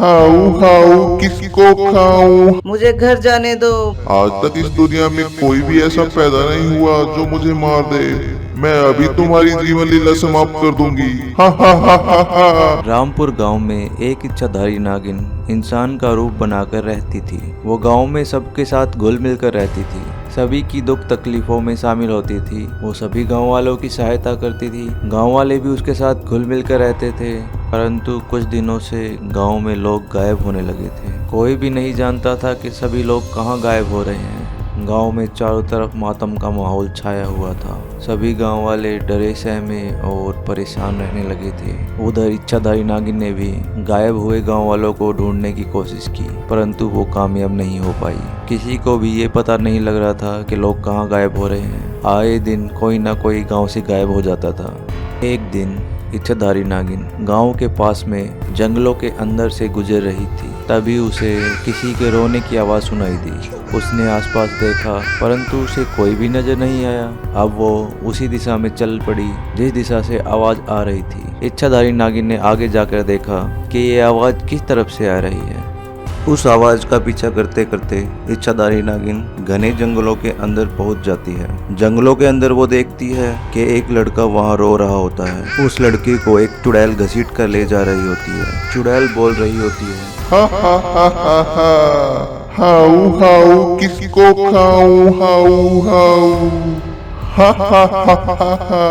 खाऊं खाऊं किसको खाऊं। मुझे घर जाने दो। आज तक इस दुनिया में कोई भी ऐसा पैदा नहीं हुआ जो मुझे मार दे। मैं अभी तुम्हारी जीवन लीला समाप्त कर दूंगी। हा हा हा हा हा। रामपुर गांव में एक इच्छाधारी नागिन इंसान का रूप बनाकर रहती थी। वो गांव में सबके साथ घुल मिलकर रहती थी, सभी की दुख तकलीफों में शामिल होती थी। वो सभी गांव वालों की सहायता करती थी। गांव वाले भी उसके साथ घुल मिलकर रहते थे। परंतु कुछ दिनों से गांव में लोग गायब होने लगे थे। कोई भी नहीं जानता था कि सभी लोग कहाँ गायब हो रहे हैं। गांव में चारों तरफ मातम का माहौल छाया हुआ था। सभी गांव वाले डरे सहमे और परेशान रहने लगे थे। उधर इच्छाधारी नागिन ने भी गायब हुए गांव वालों को ढूंढने की कोशिश की, परंतु वो कामयाब नहीं हो पाई। किसी को भी ये पता नहीं लग रहा था कि लोग कहाँ गायब हो रहे हैं। आए दिन कोई ना कोई गांव से गायब हो जाता था। एक दिन इच्छाधारी नागिन गांव के पास में जंगलों के अंदर से गुजर रही थी। तभी उसे किसी के रोने की आवाज़ सुनाई दी। उसने आसपास देखा, परंतु उसे कोई भी नजर नहीं आया। अब वो उसी दिशा में चल पड़ी जिस दिशा से आवाज़ आ रही थी। इच्छाधारी नागिन ने आगे जाकर देखा कि ये आवाज़ किस तरफ से आ रही है। उस आवाज़ का पीछा करते करते इच्छाधारी नागिन घने जंगलों के अंदर पहुंच जाती है। जंगलों के अंदर वो देखती है कि एक लड़का वहां रो रहा होता है। उस लड़के को एक चुड़ैल घसीट कर ले जा रही होती है। चुड़ैल बोल रही होती है, हा हा हा हा हा। खाऊं खाऊं किसको खाऊं हाऊ हाऊ। हा हा हा हा हा।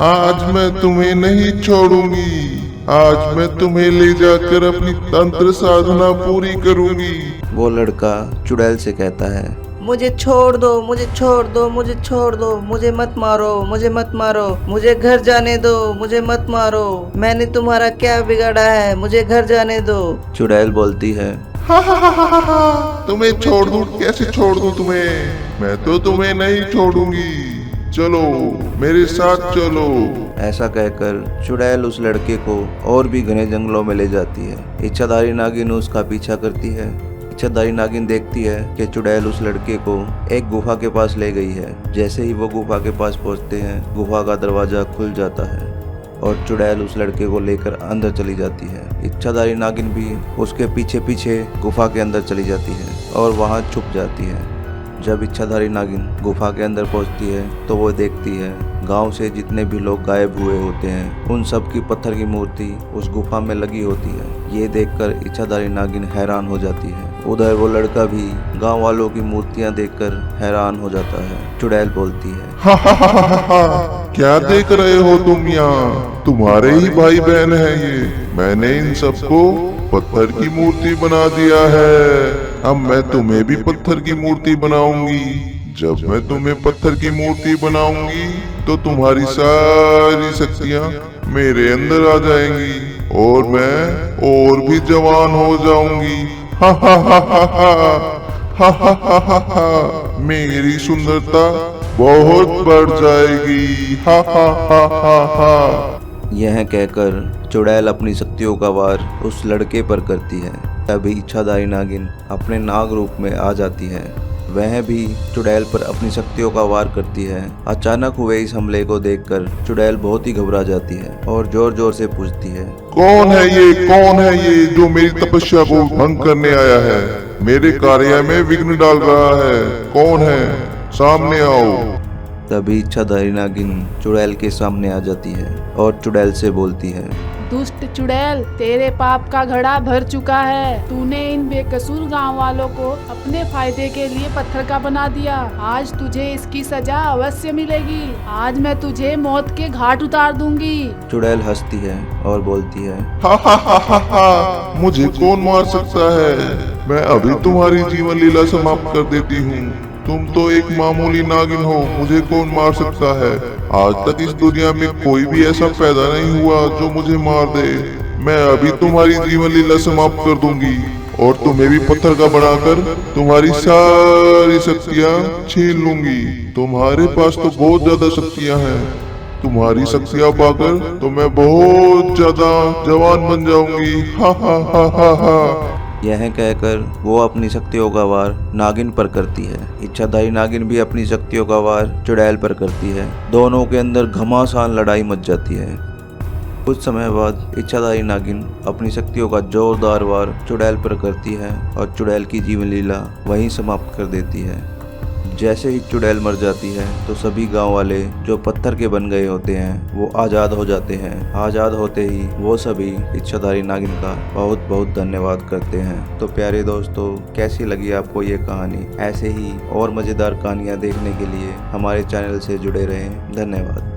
आज मैं तुम्हें नहीं छोड़ूंगी। आज मैं तुम्हें ले जाकर अपनी तंत्र साधना पूरी करूंगी। वो लड़का चुड़ैल से कहता है, मुझे छोड़ दो, मुझे छोड़ दो, मुझे छोड़ दो, मुझे मत मारो, मुझे मत मारो, मुझे घर जाने दो, मुझे मत मारो। मैंने तुम्हारा क्या बिगाड़ा है, मुझे घर जाने दो। चुड़ैल बोलती है, हा हा हा हा हा। तुम्हें छोड़ दूं? कैसे छोड़ दूं तुम्हें? मैं तो तुम्हें नहीं छोड़ूंगी। चलो मेरे साथ चलो। ऐसा कहकर चुड़ैल उस लड़के को और भी घने जंगलों में ले जाती है। इच्छाधारी नागिन उसका पीछा करती है। इच्छाधारी नागिन देखती है कि चुड़ैल उस लड़के को एक गुफा के पास ले गई है। जैसे ही वो गुफा के पास पहुंचते हैं, गुफा का दरवाजा खुल जाता है और चुड़ैल उस लड़के को लेकर अंदर चली जाती है। इच्छाधारी नागिन भी उसके पीछे पीछे गुफा के अंदर चली जाती है और वहां छुप जाती है। जब इच्छाधारी नागिन गुफा के अंदर पहुंचती है तो वो देखती है गांव से जितने भी लोग गायब हुए होते हैं उन सब की पत्थर की मूर्ति उस गुफा में लगी होती है। ये देखकर इच्छाधारी नागिन हैरान हो जाती है। उधर वो लड़का भी गांव वालों की मूर्तियां देखकर हैरान हो जाता है। चुड़ैल बोलती है, हा हा हा हा हा। क्या देख रहे हो तुम यहाँ? तुम्हारे ही भाई बहन है ये। मैंने इन सबको पत्थर की मूर्ति बना दिया है। अब मैं तुम्हें भी पत्थर की मूर्ति बनाऊंगी। जब मैं तुम्हें पत्थर की मूर्ति बनाऊंगी तो तुम्हारी सारी शक्तियाँ मेरे अंदर आ जाएंगी और मैं और भी जवान हो जाऊंगी। हा हा हा हा हा। हा हा हा हा हा। मेरी सुंदरता बहुत बढ़ जाएगी। हा हा हा हा हा। यह कहकर चुड़ैल अपनी शक्तियों का वार उस लड़के पर करती है। तभी इच्छाधारी नागिन अपने नाग रूप में आ जाती है। वह भी चुड़ैल पर अपनी शक्तियों का वार करती है। अचानक हुए इस हमले को देखकर चुड़ैल बहुत ही घबरा जाती है और जोर जोर से पूछती है, कौन है ये? कौन है ये जो मेरी तपस्या को भंग करने आया है, मेरे कार्य में विघ्न डाल रहा है? कौन है? सामने आओ। तभी इच्छाधारी नागिन चुड़ैल के सामने आ जाती है और चुड़ैल से बोलती है, दुष्ट चुड़ैल, तेरे पाप का घड़ा भर चुका है। तूने इन बेकसूर गांव वालों को अपने फायदे के लिए पत्थर का बना दिया। आज तुझे इसकी सजा अवश्य मिलेगी। आज मैं तुझे मौत के घाट उतार दूंगी। चुड़ैल हंसती है और बोलती है, हा हा हा हा हा। मुझे कौन मार सकता है? मैं अभी तुम्हारी जीवन लीला समाप्त कर देती हूँ। तुम तो एक मामूली नागिन हो, मुझे कौन मार सकता है? आज तक इस दुनिया में कोई भी ऐसा पैदा नहीं हुआ जो मुझे मार दे। मैं अभी तुम्हारी जीवन लीला समाप्त कर दूंगी और तुम्हें भी पत्थर का बनाकर तुम्हारी सारी शक्तियाँ छीन लूंगी। तुम्हारे पास तो बहुत ज्यादा शक्तियाँ हैं। तुम्हारी शक्तियाँ पाकर तो मैं बहुत ज्यादा जवान बन जाऊंगी। हा हा हा हा हा। यह कहकर वो अपनी शक्तियों का वार नागिन पर करती है। इच्छाधारी नागिन भी अपनी शक्तियों का वार चुड़ैल पर करती है। दोनों के अंदर घमासान लड़ाई मच जाती है। कुछ समय बाद इच्छाधारी नागिन अपनी शक्तियों का जोरदार वार चुड़ैल पर करती है और चुड़ैल की जीवन लीला वहीं समाप्त कर देती है। जैसे ही चुड़ैल मर जाती है तो सभी गांव वाले जो पत्थर के बन गए होते हैं वो आज़ाद हो जाते हैं। आज़ाद होते ही वो सभी इच्छाधारी नागिन का बहुत बहुत धन्यवाद करते हैं। तो प्यारे दोस्तों, कैसी लगी आपको ये कहानी? ऐसे ही और मज़ेदार कहानियाँ देखने के लिए हमारे चैनल से जुड़े रहें। धन्यवाद।